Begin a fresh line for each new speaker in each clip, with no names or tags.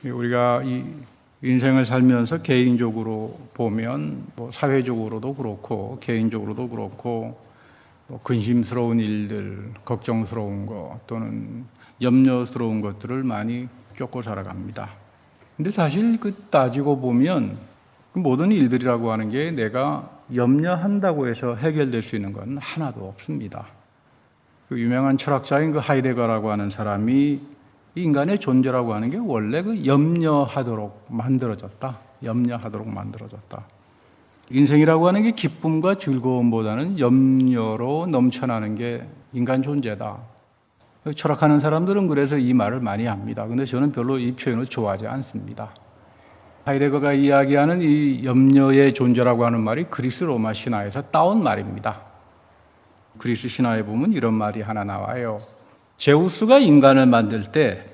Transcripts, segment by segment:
우리가 이 인생을 살면서 개인적으로 보면 사회적으로도 그렇고 개인적으로도 그렇고 근심스러운 일들, 걱정스러운 것 또는 염려스러운 것들을 많이 겪고 살아갑니다. 근데 사실 따지고 보면 모든 일들이라고 하는 게 내가 염려한다고 해서 해결될 수 있는 건 하나도 없습니다. 유명한 철학자인 하이데거라고 하는 사람이 인간의 존재라고 하는 게 원래 염려하도록 만들어졌다. 염려하도록 만들어졌다. 인생이라고 하는 게 기쁨과 즐거움보다는 염려로 넘쳐나는 게 인간 존재다. 철학하는 사람들은 그래서 이 말을 많이 합니다. 근데 저는 별로 이 표현을 좋아하지 않습니다. 하이데거가 이야기하는 이 염려의 존재라고 하는 말이 그리스 로마 신화에서 따온 말입니다. 그리스 신화에 보면 이런 말이 하나 나와요. 제우스가 인간을 만들 때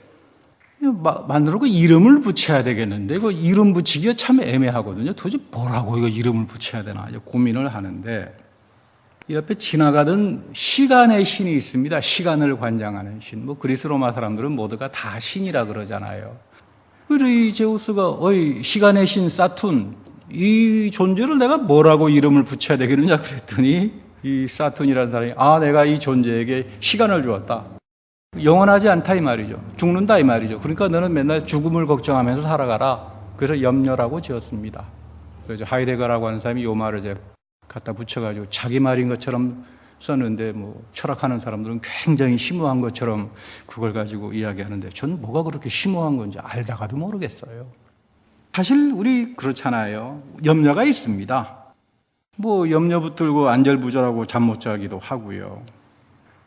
만들고 이름을 붙여야 되겠는데 이거 이름 붙이기가 참 애매하거든요. 도대체 뭐라고 이거 이름을 붙여야 되나 고민을 하는데 이 옆에 지나가던 시간의 신이 있습니다. 시간을 관장하는 신. 그리스 로마 사람들은 모두가 다 신이라 그러잖아요. 그래서 이 제우스가 시간의 신 사툰 이 존재를 내가 뭐라고 이름을 붙여야 되겠느냐 그랬더니 이 사툰이라는 사람이 내가 이 존재에게 시간을 주었다. 영원하지 않다 이 말이죠. 죽는다 이 말이죠. 그러니까 너는 맨날 죽음을 걱정하면서 살아가라. 그래서 염려라고 지었습니다. 그래서 하이데거라고 하는 사람이 이 말을 이제 갖다 붙여가지고 자기 말인 것처럼 썼는데 철학하는 사람들은 굉장히 심오한 것처럼 그걸 가지고 이야기하는데 저는 뭐가 그렇게 심오한 건지 알다가도 모르겠어요. 사실 우리 그렇잖아요. 염려가 있습니다. 염려 붙들고 안절부절하고 잠 못 자기도 하고요.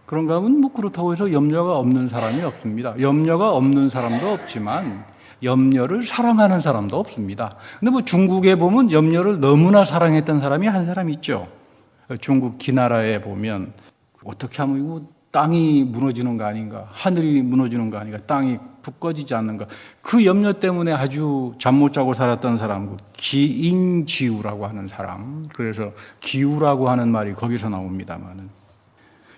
그런가 하면 그렇다고 해서 염려가 없는 사람이 없습니다. 염려가 없는 사람도 없지만 염려를 사랑하는 사람도 없습니다. 근데 중국에 보면 염려를 너무나 사랑했던 사람이 한 사람 있죠. 중국 기나라에 보면 어떻게 하면 이거 땅이 무너지는 거 아닌가, 하늘이 무너지는 거 아닌가, 땅이 굳건지지 않는가. 그 염려 때문에 아주 잠 못 자고 살았던 사람, 기인지우라고 하는 사람. 그래서 기우라고 하는 말이 거기서 나옵니다만은.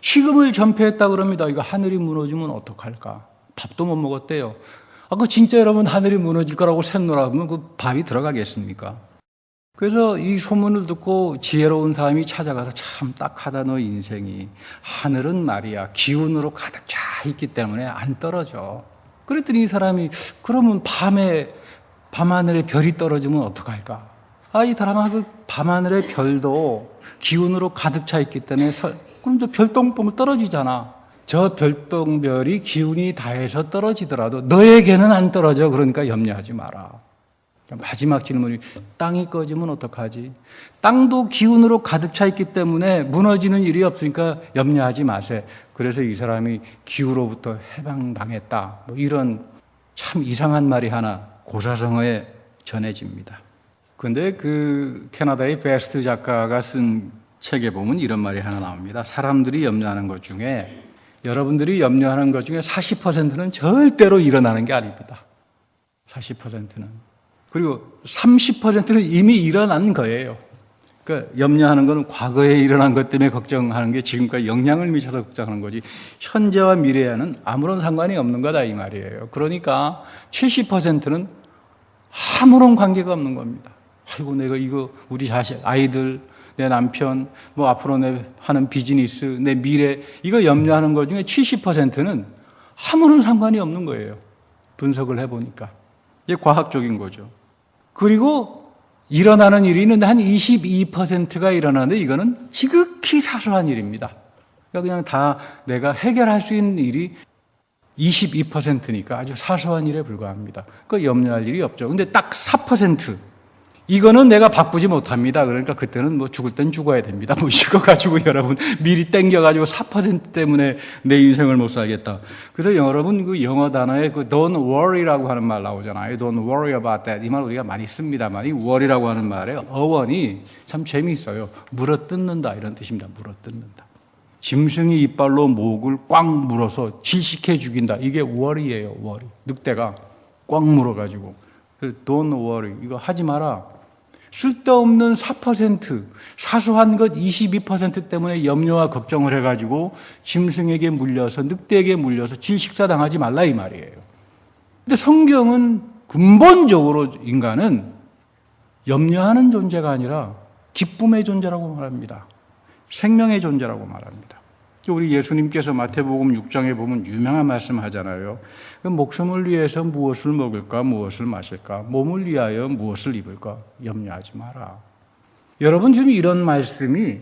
식음을 전폐했다 그럽니다. 이거 하늘이 무너지면 어떡할까? 밥도 못 먹었대요. 진짜 여러분 하늘이 무너질 거라고 샜노라 하면 그 밥이 들어가겠습니까? 그래서 이 소문을 듣고 지혜로운 사람이 찾아가서 참 딱하다 너 인생이. 하늘은 말이야 기운으로 가득 차 있기 때문에 안 떨어져. 그랬더니 이 사람이 그러면 밤하늘에 별이 떨어지면 어떡할까? 이 사람아 밤하늘의 별도 기운으로 가득 차 있기 때문에 그럼 저 별똥별 떨어지잖아. 저 별똥별이 기운이 다해서 떨어지더라도 너에게는 안 떨어져. 그러니까 염려하지 마라. 마지막 질문이 땅이 꺼지면 어떡하지? 땅도 기운으로 가득 차 있기 때문에 무너지는 일이 없으니까 염려하지 마세요. 그래서 이 사람이 기후로부터 해방당했다. 이런 참 이상한 말이 하나 고사성어에 전해집니다. 그런데 캐나다의 베스트 작가가 쓴 책에 보면 이런 말이 하나 나옵니다. 사람들이 염려하는 것 중에 여러분들이 염려하는 것 중에 40%는 절대로 일어나는 게 아닙니다. 40%는. 그리고 30%는 이미 일어난 거예요. 그러니까 염려하는 것은 과거에 일어난 것 때문에 걱정하는 게 지금까지 영향을 미쳐서 걱정하는 거지 현재와 미래와는 아무런 상관이 없는 거다 이 말이에요. 그러니까 70%는 아무런 관계가 없는 겁니다. 내가 이거 우리 자식, 아이들, 내 남편, 앞으로 내 하는 비즈니스, 내 미래 이거 염려하는 것 중에 70%는 아무런 상관이 없는 거예요. 분석을 해보니까. 이게 과학적인 거죠. 그리고 일어나는 일이 있는데 한 22%가 일어나는데 이거는 지극히 사소한 일입니다. 그냥 다 내가 해결할 수 있는 일이 22%니까 아주 사소한 일에 불과합니다. 염려할 일이 없죠. 근데 딱 4%. 이거는 내가 바꾸지 못합니다. 그러니까 그때는 죽을 땐 죽어야 됩니다. 이거 가지고 여러분 미리 땡겨가지고 4% 때문에 내 인생을 못 살겠다. 그래서 여러분 영어 단어에 don't worry라고 하는 말 나오잖아요. Don't worry about that. 이 말 우리가 많이 씁니다만 이 worry라고 하는 말의 어원이 참 재미있어요. 물어뜯는다 이런 뜻입니다. 물어뜯는다. 짐승이 이빨로 목을 꽉 물어서 질식해 죽인다. 이게 worry예요. worry. 늑대가 꽉 물어가지고. 그래서 don't worry. 이거 하지 마라. 쓸데없는 4%, 사소한 것 22% 때문에 염려와 걱정을 해가지고 짐승에게 물려서 늑대에게 물려서 질식사당하지 말라 이 말이에요. 근데 성경은 근본적으로 인간은 염려하는 존재가 아니라 기쁨의 존재라고 말합니다. 생명의 존재라고 말합니다. 우리 예수님께서 마태복음 6장에 보면 유명한 말씀 하잖아요. 목숨을 위해서 무엇을 먹을까, 무엇을 마실까, 몸을 위하여 무엇을 입을까, 염려하지 마라. 여러분, 지금 이런 말씀이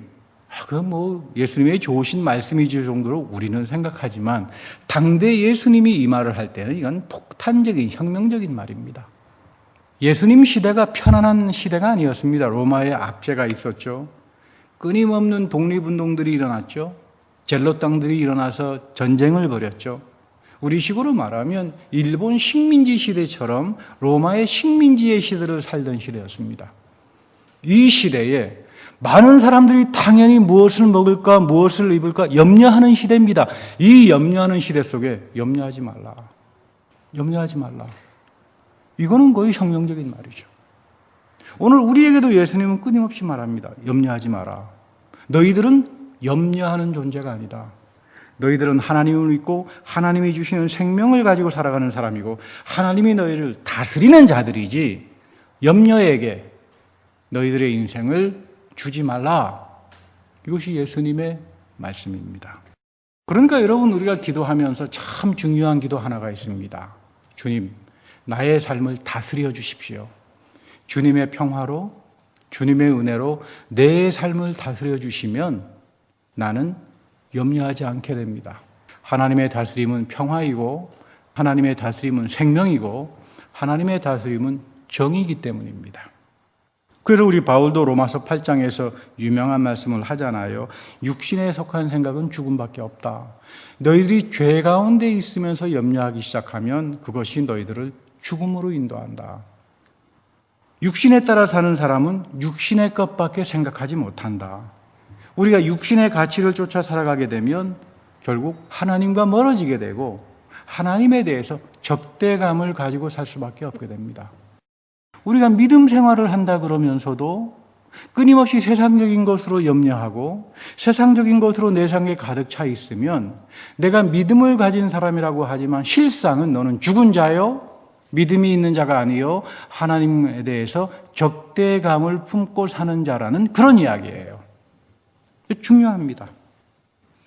예수님의 좋으신 말씀이지 정도로 우리는 생각하지만, 당대 예수님이 이 말을 할 때는 이건 폭탄적인, 혁명적인 말입니다. 예수님 시대가 편안한 시대가 아니었습니다. 로마의 압제가 있었죠. 끊임없는 독립운동들이 일어났죠. 젤로당들이 일어나서 전쟁을 벌였죠. 우리식으로 말하면 일본 식민지 시대처럼 로마의 식민지의 시대를 살던 시대였습니다. 이 시대에 많은 사람들이 당연히 무엇을 먹을까, 무엇을 입을까 염려하는 시대입니다. 이 염려하는 시대 속에 염려하지 말라. 염려하지 말라. 이거는 거의 혁명적인 말이죠. 오늘 우리에게도 예수님은 끊임없이 말합니다. 염려하지 마라. 너희들은 염려하는 존재가 아니다. 너희들은 하나님을 믿고 하나님이 주시는 생명을 가지고 살아가는 사람이고 하나님이 너희를 다스리는 자들이지 염려에게 너희들의 인생을 주지 말라. 이것이 예수님의 말씀입니다. 그러니까 여러분, 우리가 기도하면서 참 중요한 기도 하나가 있습니다. 주님, 나의 삶을 다스려 주십시오. 주님의 평화로, 주님의 은혜로 내 삶을 다스려 주시면 나는 염려하지 않게 됩니다. 하나님의 다스림은 평화이고 하나님의 다스림은 생명이고 하나님의 다스림은 정의이기 때문입니다. 그래서 우리 바울도 로마서 8장에서 유명한 말씀을 하잖아요. 육신에 속한 생각은 죽음밖에 없다. 너희들이 죄 가운데 있으면서 염려하기 시작하면 그것이 너희들을 죽음으로 인도한다. 육신에 따라 사는 사람은 육신의 것밖에 생각하지 못한다. 우리가 육신의 가치를 쫓아 살아가게 되면 결국 하나님과 멀어지게 되고 하나님에 대해서 적대감을 가지고 살 수밖에 없게 됩니다. 우리가 믿음 생활을 한다 그러면서도 끊임없이 세상적인 것으로 염려하고 세상적인 것으로 내 삶에 가득 차 있으면 내가 믿음을 가진 사람이라고 하지만 실상은 너는 죽은 자요, 믿음이 있는 자가 아니요, 하나님에 대해서 적대감을 품고 사는 자라는 그런 이야기예요. 중요합니다.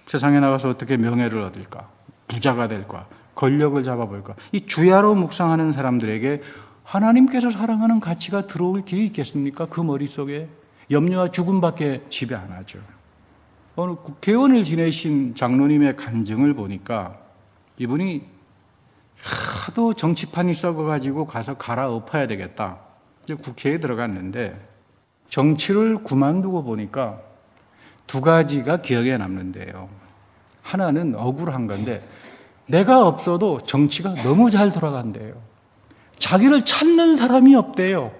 세상에 나가서 어떻게 명예를 얻을까? 부자가 될까? 권력을 잡아볼까? 이 주야로 묵상하는 사람들에게 하나님께서 사랑하는 가치가 들어올 길이 있겠습니까? 그 머릿속에 염려와 죽음밖에 지배 안 하죠. 어느 국회의원을 지내신 장로님의 간증을 보니까 이분이 하도 정치판이 썩어가지고 가서 갈아엎어야 되겠다. 국회에 들어갔는데 정치를 그만두고 보니까 두 가지가 기억에 남는데요. 하나는 억울한 건데 내가 없어도 정치가 너무 잘 돌아간대요. 자기를 찾는 사람이 없대요.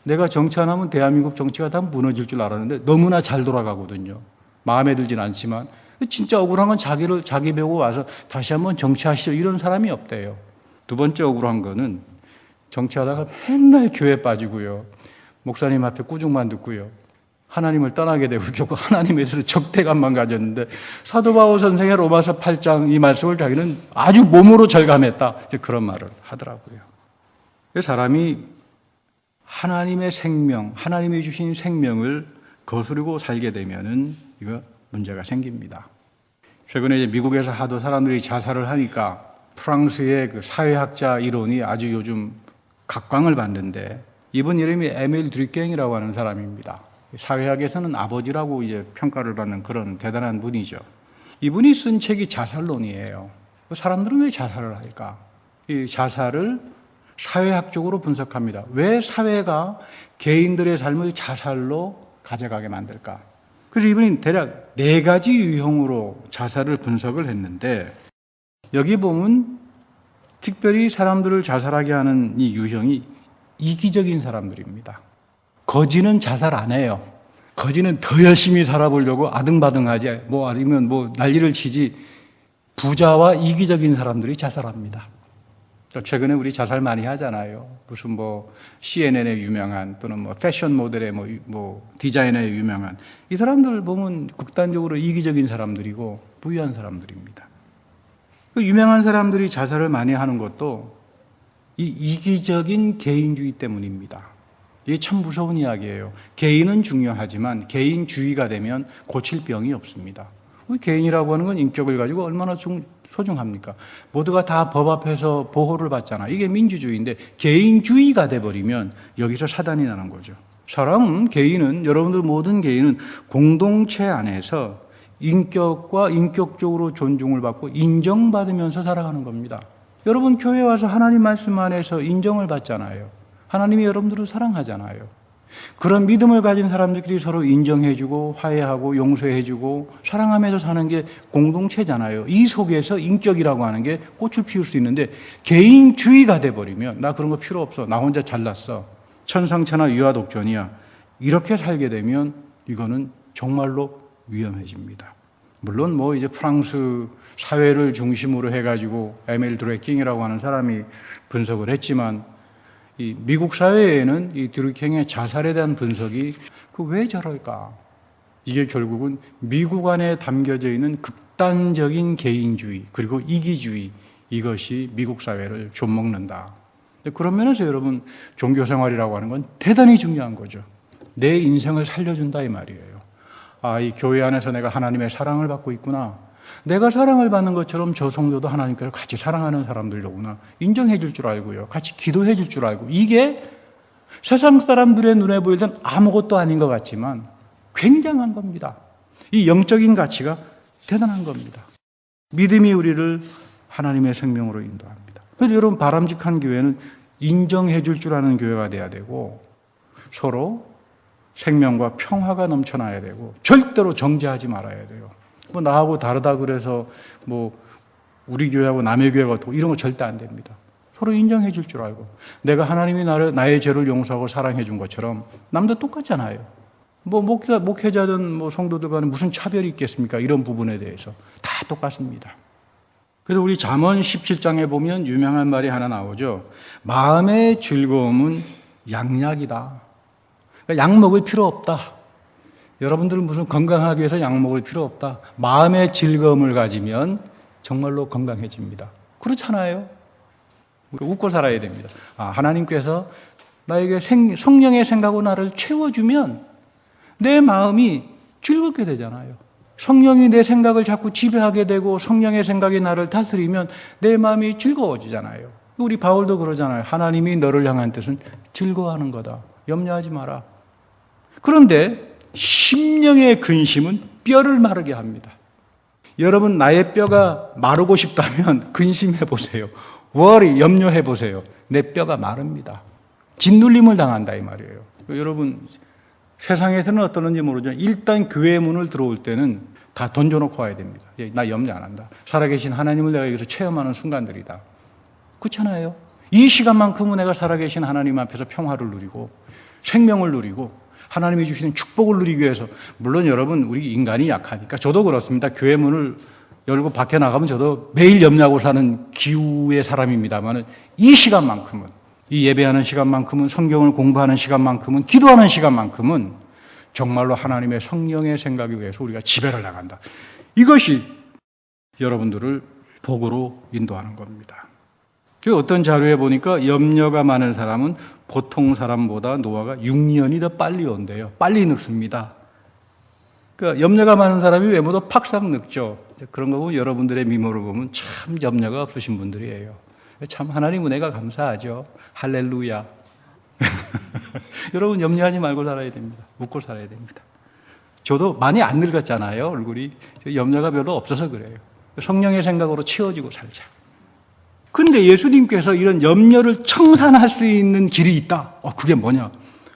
내가 정치 안 하면 대한민국 정치가 다 무너질 줄 알았는데 너무나 잘 돌아가거든요. 마음에 들진 않지만 진짜 억울한 건 자기 배우고 와서 다시 한번 정치하시죠 이런 사람이 없대요. 두 번째 억울한 거는 정치하다가 맨날 교회 빠지고요. 목사님 앞에 꾸중만 듣고요. 하나님을 떠나게 되고 결국 하나님에 대해서 적대감만 가졌는데 사도 바울 선생의 로마서 8장 이 말씀을 자기는 아주 몸으로 절감했다. 이제 그런 말을 하더라고요. 사람이 하나님의 생명, 하나님이 주신 생명을 거스르고 살게 되면은 이거 문제가 생깁니다. 최근에 이제 미국에서 하도 사람들이 자살을 하니까 프랑스의 그 사회학자 이론이 아주 요즘 각광을 받는데 이분 이름이 에밀 드류갱이라고 하는 사람입니다. 사회학에서는 아버지라고 이제 평가를 받는 그런 대단한 분이죠. 이분이 쓴 책이 자살론이에요. 사람들은 왜 자살을 할까? 이 자살을 사회학적으로 분석합니다. 왜 사회가 개인들의 삶을 자살로 가져가게 만들까? 그래서 이분이 대략 4가지 유형으로 자살을 분석을 했는데 여기 보면 특별히 사람들을 자살하게 하는 이 유형이 이기적인 사람들입니다. 거지는 자살 안 해요. 거지는 더 열심히 살아보려고 아등바등하지, 아니면 난리를 치지, 부자와 이기적인 사람들이 자살합니다. 최근에 우리 자살 많이 하잖아요. 무슨 CNN에 유명한 또는 패션 모델의 디자이너에 유명한 이 사람들 보면 극단적으로 이기적인 사람들이고 부유한 사람들입니다. 그 유명한 사람들이 자살을 많이 하는 것도 이 이기적인 개인주의 때문입니다. 이게 참 무서운 이야기예요. 개인은 중요하지만 개인주의가 되면 고칠 병이 없습니다. 우리 개인이라고 하는 건 인격을 가지고 얼마나 소중합니까? 모두가 다 법 앞에서 보호를 받잖아. 이게 민주주의인데 개인주의가 돼버리면 여기서 사단이 나는 거죠. 사람은, 개인은, 여러분들 모든 개인은 공동체 안에서 인격과 인격적으로 존중을 받고 인정받으면서 살아가는 겁니다. 여러분 교회 와서 하나님 말씀 안에서 인정을 받잖아요. 하나님이 여러분들을 사랑하잖아요. 그런 믿음을 가진 사람들끼리 서로 인정해주고 화해하고 용서해주고 사랑하면서 사는 게 공동체잖아요. 이 속에서 인격이라고 하는 게 꽃을 피울 수 있는데 개인주의가 돼버리면 나 그런 거 필요 없어. 나 혼자 잘났어. 천상천하 유아독존이야. 이렇게 살게 되면 이거는 정말로 위험해집니다. 물론 뭐 이제 프랑스 사회를 중심으로 해가지고 에밀 드루킹이라고 하는 사람이 분석을 했지만 이 미국 사회에는 이 드루킹의 자살에 대한 분석이 왜 저럴까? 이게 결국은 미국 안에 담겨져 있는 극단적인 개인주의 그리고 이기주의, 이것이 미국 사회를 좀먹는다. 그런 면에서 여러분 종교생활이라고 하는 건 대단히 중요한 거죠. 내 인생을 살려준다 이 말이에요. 아, 이 교회 안에서 내가 하나님의 사랑을 받고 있구나. 내가 사랑을 받는 것처럼 저 성도도 하나님께서 같이 사랑하는 사람들로구나. 인정해 줄 줄 알고요. 같이 기도해 줄 줄 알고. 이게 세상 사람들의 눈에 보일 땐 아무것도 아닌 것 같지만 굉장한 겁니다. 이 영적인 가치가 대단한 겁니다. 믿음이 우리를 하나님의 생명으로 인도합니다. 그래서 여러분 바람직한 교회는 인정해 줄 줄 아는 교회가 돼야 되고 서로 생명과 평화가 넘쳐나야 되고 절대로 정죄하지 말아야 돼요. 뭐 나하고 다르다 그래서 뭐 우리 교회하고 남의 교회가 어떻고 이런 거 절대 안 됩니다. 서로 인정해 줄 줄 알고 내가 하나님이 나의 죄를 용서하고 사랑해 준 것처럼 남도 똑같잖아요. 뭐 목회자든 뭐 성도들 간에 무슨 차별이 있겠습니까? 이런 부분에 대해서 다 똑같습니다. 그래서 우리 잠언 17장에 보면 유명한 말이 하나 나오죠. 마음의 즐거움은 양약이다. 그러니까 약 먹을 필요 없다. 여러분들은 무슨 건강하기 위해서 약 먹을 필요 없다. 마음의 즐거움을 가지면 정말로 건강해집니다. 그렇잖아요. 우리 웃고 살아야 됩니다. 아, 하나님께서 나에게 성령의 생각으로 나를 채워주면 내 마음이 즐겁게 되잖아요. 성령이 내 생각을 자꾸 지배하게 되고 성령의 생각이 나를 다스리면 내 마음이 즐거워지잖아요. 우리 바울도 그러잖아요. 하나님이 너를 향한 뜻은 즐거워하는 거다. 염려하지 마라. 그런데 심령의 근심은 뼈를 마르게 합니다. 여러분 나의 뼈가 마르고 싶다면 근심해 보세요. 염려해 보세요. 내 뼈가 마릅니다. 짓눌림을 당한다 이 말이에요. 여러분 세상에서는 어떠는지 모르지만 일단 교회 문을 들어올 때는 다 던져놓고 와야 됩니다. 나 염려 안 한다. 살아계신 하나님을 내가 여기서 체험하는 순간들이다. 그렇잖아요. 이 시간만큼은 내가 살아계신 하나님 앞에서 평화를 누리고 생명을 누리고 하나님이 주시는 축복을 누리기 위해서 물론 여러분 우리 인간이 약하니까 저도 그렇습니다. 교회 문을 열고 밖에 나가면 저도 매일 염려하고 사는 기후의 사람입니다만 이 시간만큼은 이 예배하는 시간만큼은 성경을 공부하는 시간만큼은 기도하는 시간만큼은 정말로 하나님의 성령의 생각에 의해서 우리가 지배를 나간다. 이것이 여러분들을 복으로 인도하는 겁니다. 어떤 자료에 보니까 염려가 많은 사람은 보통 사람보다 노화가 6년이 더 빨리 온대요. 빨리 늙습니다. 그러니까 염려가 많은 사람이 외모도 팍싹 늙죠. 그런 거 보면 여러분들의 미모를 보면 참 염려가 없으신 분들이에요. 참 하나님 은혜가 감사하죠. 할렐루야. 여러분 염려하지 말고 살아야 됩니다. 웃고 살아야 됩니다. 저도 많이 안 늙었잖아요. 얼굴이. 염려가 별로 없어서 그래요. 성령의 생각으로 채워지고 살자. 근데 예수님께서 이런 염려를 청산할 수 있는 길이 있다. 그게 뭐냐?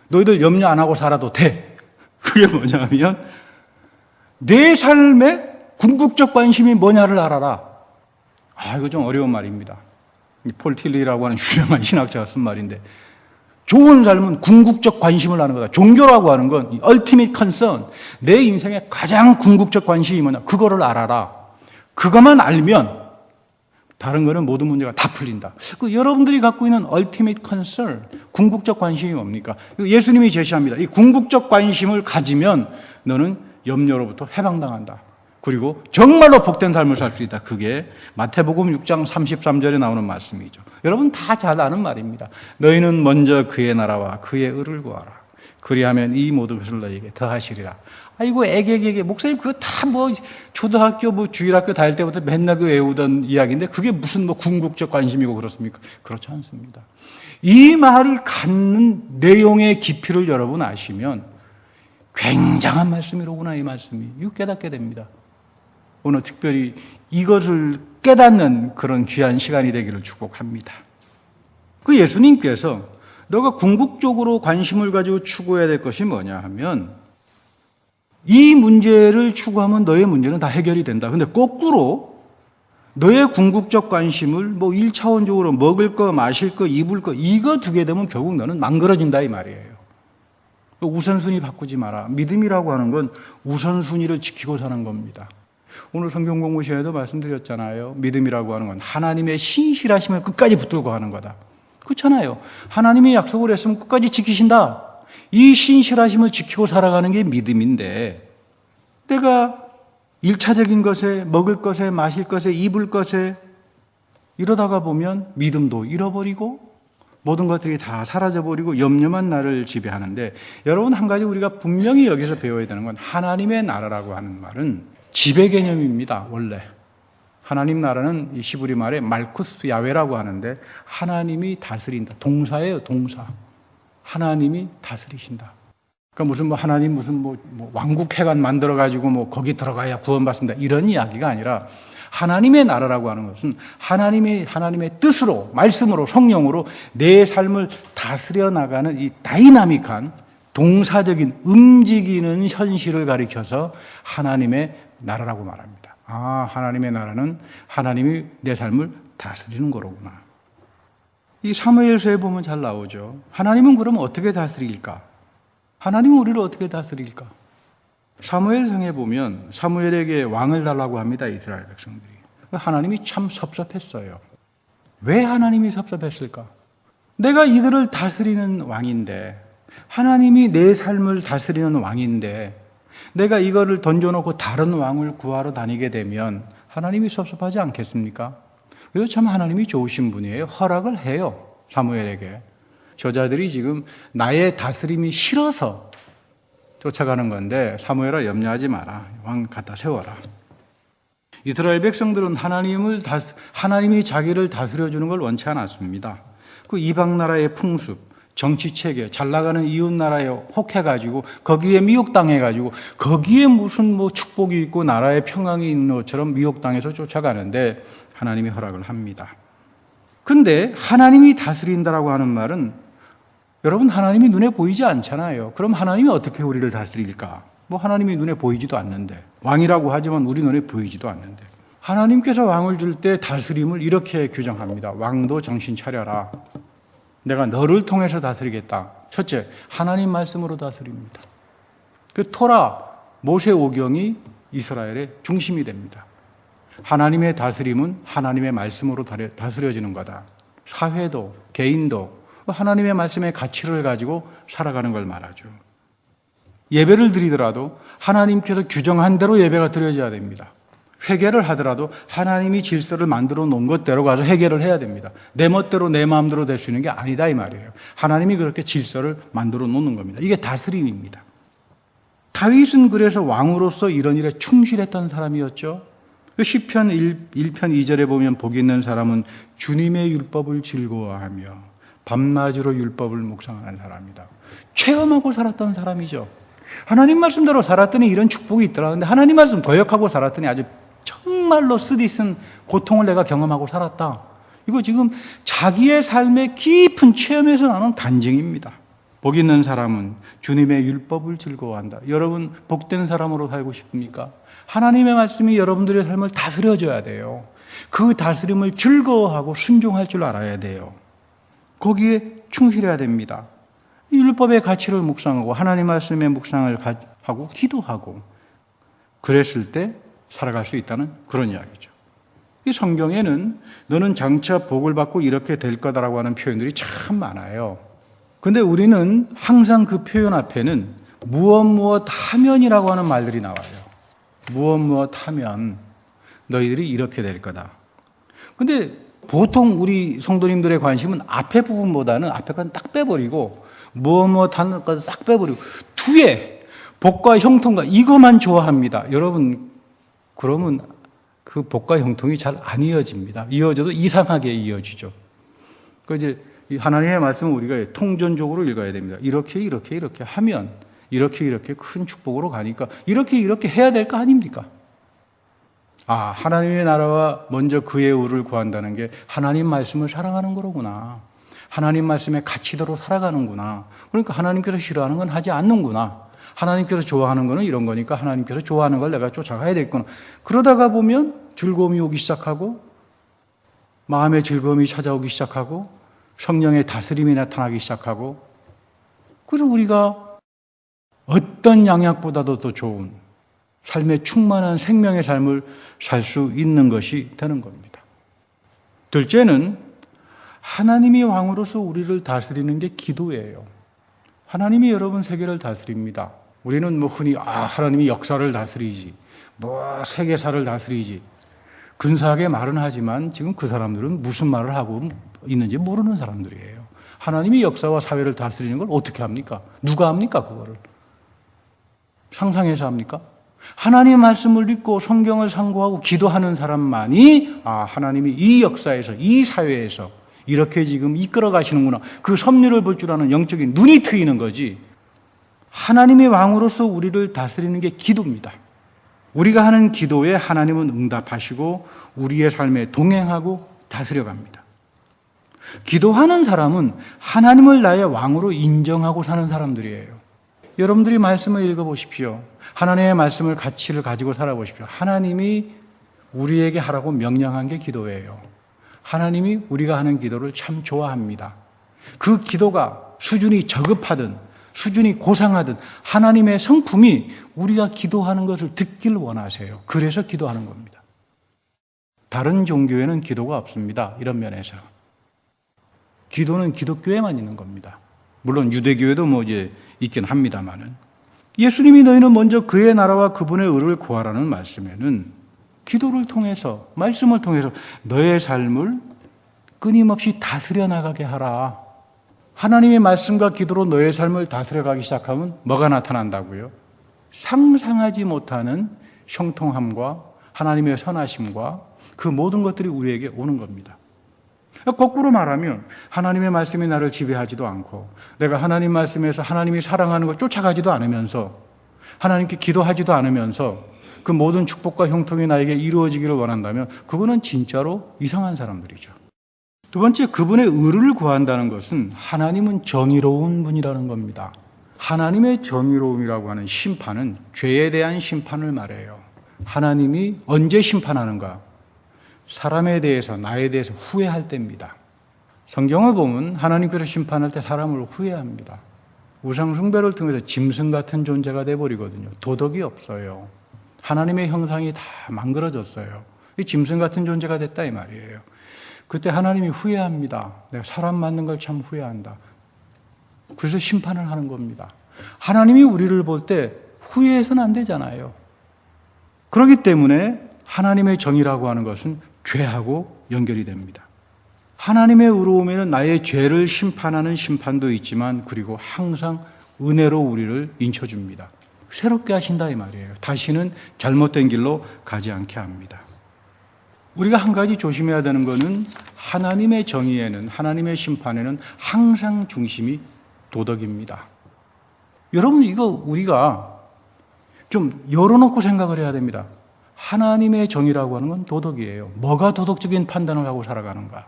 너희들 염려 안 하고 살아도 돼. 그게 뭐냐면 내 삶의 궁극적 관심이 뭐냐를 알아라. 이거 좀 어려운 말입니다. 폴 틸리라고 하는 유명한 신학자가 쓴 말인데 좋은 삶은 궁극적 관심을 하는 거다. 종교라고 하는 건 ultimate concern. 내 인생의 가장 궁극적 관심이 뭐냐? 그거를 알아라. 그것만 알면 다른 거는 모든 문제가 다 풀린다. 여러분들이 갖고 있는 ultimate concern, 궁극적 관심이 뭡니까? 예수님이 제시합니다. 이 궁극적 관심을 가지면 너는 염려로부터 해방당한다. 그리고 정말로 복된 삶을 살 수 있다. 그게 마태복음 6장 33절에 나오는 말씀이죠. 여러분 다 잘 아는 말입니다. 너희는 먼저 그의 나라와 그의 의를 구하라. 그리하면 이 모든 것을 너희에게 더하시리라. 아이고 애게 목사님 그거 다 뭐 초등학교 뭐 주일학교 다닐 때부터 맨날 그 외우던 이야기인데 그게 무슨 뭐 궁극적 관심이고 그렇습니까? 그렇지 않습니다. 이 말이 갖는 내용의 깊이를 여러분 아시면 굉장한 말씀이로구나 이 말씀이. 이거 깨닫게 됩니다. 오늘 특별히 이것을 깨닫는 그런 귀한 시간이 되기를 축복합니다. 그 예수님께서 너가 궁극적으로 관심을 가지고 추구해야 될 것이 뭐냐 하면 이 문제를 추구하면 너의 문제는 다 해결이 된다. 근데 거꾸로 너의 궁극적 관심을 뭐 1차원적으로 먹을 거, 마실 거, 입을 거 이거 두게 되면 결국 너는 망가져진다 이 말이에요. 우선순위 바꾸지 마라. 믿음이라고 하는 건 우선순위를 지키고 사는 겁니다. 오늘 성경 공부 시간에도 말씀드렸잖아요. 믿음이라고 하는 건 하나님의 신실하심을 끝까지 붙들고 하는 거다. 그렇잖아요. 하나님이 약속을 했으면 끝까지 지키신다. 이 신실하심을 지키고 살아가는 게 믿음인데 내가 1차적인 것에 먹을 것에 마실 것에 입을 것에 이러다가 보면 믿음도 잃어버리고 모든 것들이 다 사라져버리고 염려만 나를 지배하는데 여러분 한 가지 우리가 분명히 여기서 배워야 되는 건 하나님의 나라라고 하는 말은 지배 개념입니다. 원래 하나님 나라는 이 시브리 말에 말쿠스 야훼라고 하는데 하나님이 다스린다. 동사예요. 동사. 하나님이 다스리신다. 그러니까 무슨 뭐 하나님 무슨 뭐 왕국회관 만들어 가지고 뭐 거기 들어가야 구원받습니다. 이런 이야기가 아니라 하나님의 나라라고 하는 것은 하나님의 뜻으로 말씀으로 성령으로 내 삶을 다스려 나가는 이 다이나믹한 동사적인 움직이는 현실을 가리켜서 하나님의 나라라고 말합니다. 아, 하나님의 나라는 하나님이 내 삶을 다스리는 거로구나. 이 사무엘서에 보면 잘 나오죠. 하나님은 그럼 어떻게 다스릴까? 하나님은 우리를 어떻게 다스릴까? 사무엘상에 보면 사무엘에게 왕을 달라고 합니다. 이스라엘 백성들이. 하나님이 참 섭섭했어요. 왜 하나님이 섭섭했을까? 내가 이들을 다스리는 왕인데 하나님이 내 삶을 다스리는 왕인데 내가 이거를 던져놓고 다른 왕을 구하러 다니게 되면 하나님이 섭섭하지 않겠습니까? 그래서 참 하나님이 좋으신 분이에요. 허락을 해요. 사무엘에게. 저자들이 지금 나의 다스림이 싫어서 쫓아가는 건데 사무엘아 염려하지 마라. 왕 갖다 세워라. 이스라엘 백성들은 하나님이 자기를 다스려주는 걸 원치 않았습니다. 그 이방 나라의 풍습, 정치 체계, 잘 나가는 이웃 나라에 혹해가지고 거기에 미혹당해가지고 거기에 무슨 뭐 축복이 있고 나라의 평강이 있는 것처럼 미혹당해서 쫓아가는데 하나님이 허락을 합니다. 근데 하나님이 다스린다라고 하는 말은 여러분 하나님이 눈에 보이지 않잖아요. 그럼 하나님이 어떻게 우리를 다스릴까? 뭐 하나님이 눈에 보이지도 않는데 왕이라고 하지만 우리 눈에 보이지도 않는데 하나님께서 왕을 줄 때 다스림을 이렇게 규정합니다. 왕도 정신 차려라. 내가 너를 통해서 다스리겠다. 첫째, 하나님 말씀으로 다스립니다. 그 토라, 모세오경이 이스라엘의 중심이 됩니다. 하나님의 다스림은 하나님의 말씀으로 다스려지는 거다. 사회도 개인도 하나님의 말씀의 가치를 가지고 살아가는 걸 말하죠. 예배를 드리더라도 하나님께서 규정한 대로 예배가 드려져야 됩니다. 회개를 하더라도 하나님이 질서를 만들어 놓은 것대로 가서 회개를 해야 됩니다. 내 멋대로 내 마음대로 될 수 있는 게 아니다 이 말이에요. 하나님이 그렇게 질서를 만들어 놓는 겁니다. 이게 다스림입니다. 다윗은 그래서 왕으로서 이런 일에 충실했던 사람이었죠. 시편 1편 2절에 보면 복 있는 사람은 주님의 율법을 즐거워하며 밤낮으로 율법을 묵상하는 사람이다. 체험하고 살았던 사람이죠. 하나님 말씀대로 살았더니 이런 축복이 있더라. 근데 하나님 말씀 거역하고 살았더니 아주 정말로 쓰디쓴 고통을 내가 경험하고 살았다. 이거 지금 자기의 삶의 깊은 체험에서 나는 간증입니다. 복 있는 사람은 주님의 율법을 즐거워한다. 여러분 복된 사람으로 살고 싶습니까? 하나님의 말씀이 여러분들의 삶을 다스려줘야 돼요. 그 다스림을 즐거워하고 순종할 줄 알아야 돼요. 거기에 충실해야 됩니다. 율법의 가치를 묵상하고 하나님 말씀의 묵상을 하고 기도하고 그랬을 때 살아갈 수 있다는 그런 이야기죠. 이 성경에는 너는 장차 복을 받고 이렇게 될 거다라고 하는 표현들이 참 많아요. 근데 우리는 항상 그 표현 앞에는 무엇 하면이라고 하는 말들이 나와요. 무엇 하면 너희들이 이렇게 될 거다. 근데 보통 우리 성도님들의 관심은 앞에 부분보다는 앞에 건 딱 빼버리고 무엇 하는 것까지 싹 빼버리고 뒤에 복과 형통과 이것만 좋아합니다. 여러분, 그러면 그 복과 형통이 잘 안 이어집니다. 이어져도 이상하게 이어지죠. 그 이제 하나님의 말씀을 우리가 통전적으로 읽어야 됩니다. 이렇게 하면 이렇게 큰 축복으로 가니까 이렇게 해야 될 거 아닙니까? 아, 하나님의 나라와 먼저 그의 의를 구한다는 게 하나님 말씀을 사랑하는 거로구나. 하나님 말씀의 가치대로 살아가는구나. 그러니까 하나님께서 싫어하는 건 하지 않는구나. 하나님께서 좋아하는 거는 이런 거니까 하나님께서 좋아하는 걸 내가 쫓아가야 되겠구나. 그러다가 보면 즐거움이 오기 시작하고 마음의 즐거움이 찾아오기 시작하고 성령의 다스림이 나타나기 시작하고 그래서 우리가 어떤 양약보다도 더 좋은 삶의 충만한 생명의 삶을 살 수 있는 것이 되는 겁니다. 둘째는 하나님이 왕으로서 우리를 다스리는 게 기도예요. 하나님이 여러분 세계를 다스립니다. 우리는 흔히 하나님이 역사를 다스리지, 세계사를 다스리지 근사하게 말은 하지만 지금 그 사람들은 무슨 말을 하고 있는지 모르는 사람들이에요. 하나님이 역사와 사회를 다스리는 걸 어떻게 합니까? 누가 합니까? 그거를 상상해서 합니까? 하나님의 말씀을 믿고 성경을 상고하고 기도하는 사람만이 하나님이 이 역사에서 이 사회에서 이렇게 지금 이끌어 가시는구나. 그 섭리를 볼 줄 아는 영적인 눈이 트이는 거지. 하나님의 왕으로서 우리를 다스리는 게 기도입니다. 우리가 하는 기도에 하나님은 응답하시고 우리의 삶에 동행하고 다스려 갑니다. 기도하는 사람은 하나님을 나의 왕으로 인정하고 사는 사람들이에요. 여러분들이 말씀을 읽어보십시오. 하나님의 말씀을 가치를 가지고 살아보십시오. 하나님이 우리에게 하라고 명령한 게 기도예요. 하나님이 우리가 하는 기도를 참 좋아합니다. 그 기도가 수준이 저급하든 수준이 고상하든 하나님의 성품이 우리가 기도하는 것을 듣길 원하세요. 그래서 기도하는 겁니다. 다른 종교에는 기도가 없습니다. 이런 면에서. 기도는 기독교에만 있는 겁니다. 물론 유대교에도 있긴 합니다만은. 예수님이 너희는 먼저 그의 나라와 그분의 의를 구하라는 말씀에는 기도를 통해서, 말씀을 통해서 너의 삶을 끊임없이 다스려 나가게 하라. 하나님의 말씀과 기도로 너의 삶을 다스려 가기 시작하면 뭐가 나타난다고요? 상상하지 못하는 형통함과 하나님의 선하심과 그 모든 것들이 우리에게 오는 겁니다. 거꾸로 말하면 하나님의 말씀이 나를 지배하지도 않고 내가 하나님 말씀에서 하나님이 사랑하는 걸 쫓아가지도 않으면서 하나님께 기도하지도 않으면서 그 모든 축복과 형통이 나에게 이루어지기를 원한다면 그거는 진짜로 이상한 사람들이죠. 두 번째, 그분의 의를 구한다는 것은 하나님은 정의로운 분이라는 겁니다. 하나님의 정의로움이라고 하는 심판은 죄에 대한 심판을 말해요. 하나님이 언제 심판하는가? 사람에 대해서, 나에 대해서 후회할 때입니다. 성경을 보면 하나님께서 심판할 때 사람을 후회합니다. 우상 숭배를 통해서 짐승 같은 존재가 돼버리거든요. 도덕이 없어요. 하나님의 형상이 다 망가져졌어요. 이 짐승 같은 존재가 됐다 이 말이에요. 그때 하나님이 후회합니다. 내가 사람 만든 걸 참 후회한다. 그래서 심판을 하는 겁니다. 하나님이 우리를 볼 때 후회해서는 안 되잖아요. 그렇기 때문에 하나님의 정의라고 하는 것은 죄하고 연결이 됩니다. 하나님의 의로움에는 나의 죄를 심판하는 심판도 있지만 그리고 항상 은혜로 우리를 인쳐줍니다. 새롭게 하신다 이 말이에요. 다시는 잘못된 길로 가지 않게 합니다. 우리가 한 가지 조심해야 되는 것은 하나님의 정의에는, 하나님의 심판에는 항상 중심이 도덕입니다. 여러분, 이거 우리가 좀 열어놓고 생각을 해야 됩니다. 하나님의 정의라고 하는 건 도덕이에요. 뭐가 도덕적인 판단을 하고 살아가는가?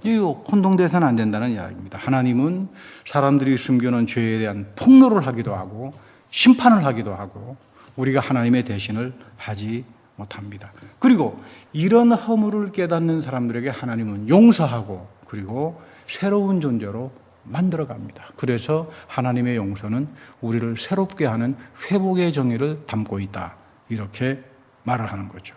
이거 혼동돼서는 안 된다는 이야기입니다. 하나님은 사람들이 숨겨놓은 죄에 대한 폭로를 하기도 하고 심판을 하기도 하고 우리가 하나님의 대신을 하지 못합니다. 그리고 이런 허물을 깨닫는 사람들에게 하나님은 용서하고 그리고 새로운 존재로 만들어갑니다. 그래서 하나님의 용서는 우리를 새롭게 하는 회복의 정의를 담고 있다. 이렇게 말을 하는 거죠.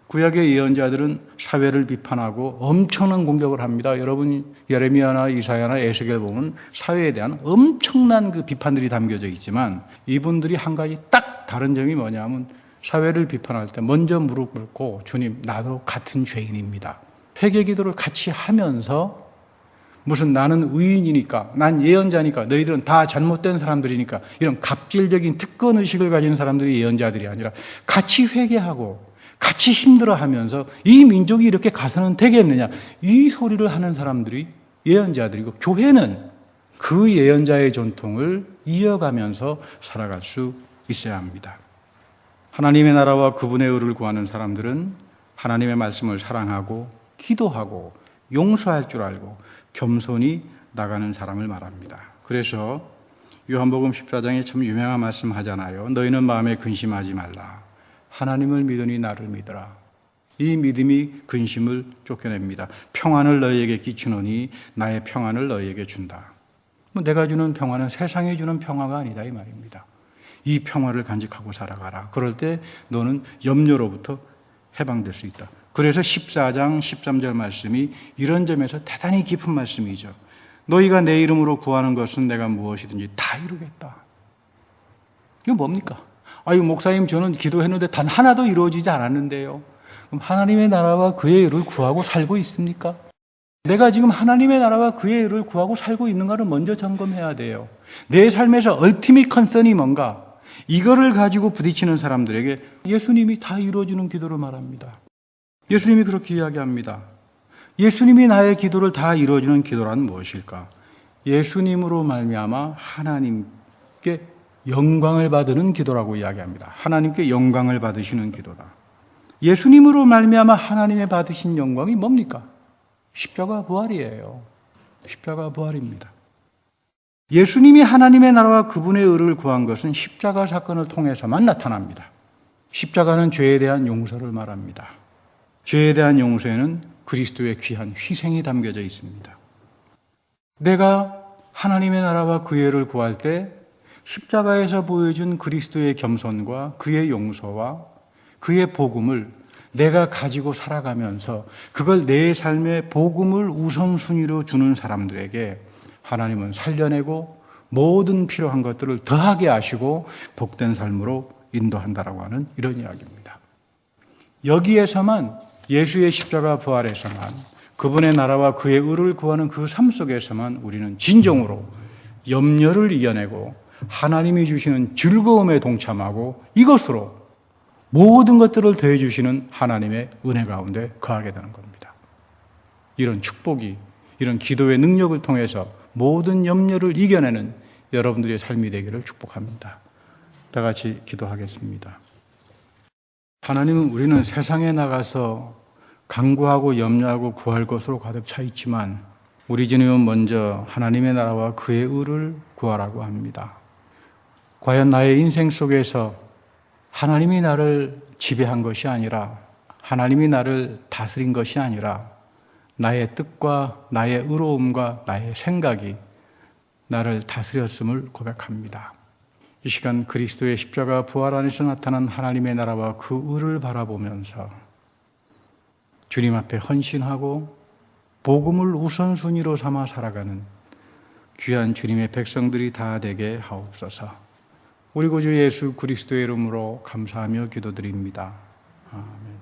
구약의 예언자들은 사회를 비판하고 엄청난 공격을 합니다. 여러분 예레미야나 이사야나 에스겔 보면 사회에 대한 엄청난 그 비판들이 담겨져 있지만 이분들이 한 가지 딱 다른 점이 뭐냐면 사회를 비판할 때 먼저 무릎 꿇고 주님, 나도 같은 죄인입니다. 회개 기도를 같이 하면서 무슨 나는 의인이니까, 난 예언자니까, 너희들은 다 잘못된 사람들이니까 이런 갑질적인 특권 의식을 가진 사람들이 예언자들이 아니라 같이 회개하고 같이 힘들어하면서 이 민족이 이렇게 가서는 되겠느냐, 이 소리를 하는 사람들이 예언자들이고, 교회는 그 예언자의 전통을 이어가면서 살아갈 수 있어야 합니다. 하나님의 나라와 그분의 의를 구하는 사람들은 하나님의 말씀을 사랑하고 기도하고 용서할 줄 알고 겸손히 나가는 사람을 말합니다. 그래서 요한복음 14장에 참 유명한 말씀 하잖아요. 너희는 마음에 근심하지 말라. 하나님을 믿으니 나를 믿어라. 이 믿음이 근심을 쫓겨냅니다. 평안을 너희에게 끼치노니 나의 평안을 너희에게 준다. 내가 주는 평화는 세상이 주는 평화가 아니다 이 말입니다. 이 평화를 간직하고 살아가라. 그럴 때 너는 염려로부터 해방될 수 있다. 그래서 14장 13절 말씀이 이런 점에서 대단히 깊은 말씀이죠. 너희가 내 이름으로 구하는 것은 내가 무엇이든지 다 이루겠다. 이거 뭡니까? 아유, 목사님, 저는 기도했는데 단 하나도 이루어지지 않았는데요. 그럼 하나님의 나라와 그의 의를 구하고 살고 있습니까? 내가 지금 하나님의 나라와 그의 의를 구하고 살고 있는가를 먼저 점검해야 돼요. 내 삶에서 얼티밋 컨선이 뭔가, 이거를 가지고 부딪히는 사람들에게 예수님이 다 이루어주는 기도를 말합니다. 예수님이 그렇게 이야기합니다. 예수님이 나의 기도를 다 이루어주는 기도란 무엇일까? 예수님으로 말미암아 하나님께 영광을 받는 기도라고 이야기합니다. 하나님께 영광을 받으시는 기도다. 예수님으로 말미암아 하나님의 받으신 영광이 뭡니까? 십자가 부활이에요. 십자가 부활입니다. 예수님이 하나님의 나라와 그분의 의를 구한 것은 십자가 사건을 통해서만 나타납니다. 십자가는 죄에 대한 용서를 말합니다. 죄에 대한 용서에는 그리스도의 귀한 희생이 담겨져 있습니다. 내가 하나님의 나라와 그의 의를 구할 때 십자가에서 보여준 그리스도의 겸손과 그의 용서와 그의 복음을 내가 가지고 살아가면서 그걸 내 삶의 복음을 우선순위로 주는 사람들에게 하나님은 살려내고 모든 필요한 것들을 더하게 하시고 복된 삶으로 인도한다라고 하는 이런 이야기입니다. 여기에서만, 예수의 십자가 부활에서만, 그분의 나라와 그의 의를 구하는 그 삶 속에서만 우리는 진정으로 염려를 이겨내고 하나님이 주시는 즐거움에 동참하고 이것으로 모든 것들을 더해 주시는 하나님의 은혜 가운데 거하게 되는 겁니다. 이런 축복이, 이런 기도의 능력을 통해서 모든 염려를 이겨내는 여러분들의 삶이 되기를 축복합니다. 다 같이 기도하겠습니다. 하나님은 우리는 세상에 나가서 간구하고 염려하고 구할 것으로 가득 차 있지만 우리 주님은 먼저 하나님의 나라와 그의 의를 구하라고 합니다. 과연 나의 인생 속에서 하나님이 나를 지배한 것이 아니라, 하나님이 나를 다스린 것이 아니라 나의 뜻과 나의 의로움과 나의 생각이 나를 다스렸음을 고백합니다. 이 시간 그리스도의 십자가 부활 안에서 나타난 하나님의 나라와 그 의를 바라보면서 주님 앞에 헌신하고 복음을 우선순위로 삼아 살아가는 귀한 주님의 백성들이 다 되게 하옵소서. 우리 구주 예수 그리스도의 이름으로 감사하며 기도드립니다. 아멘.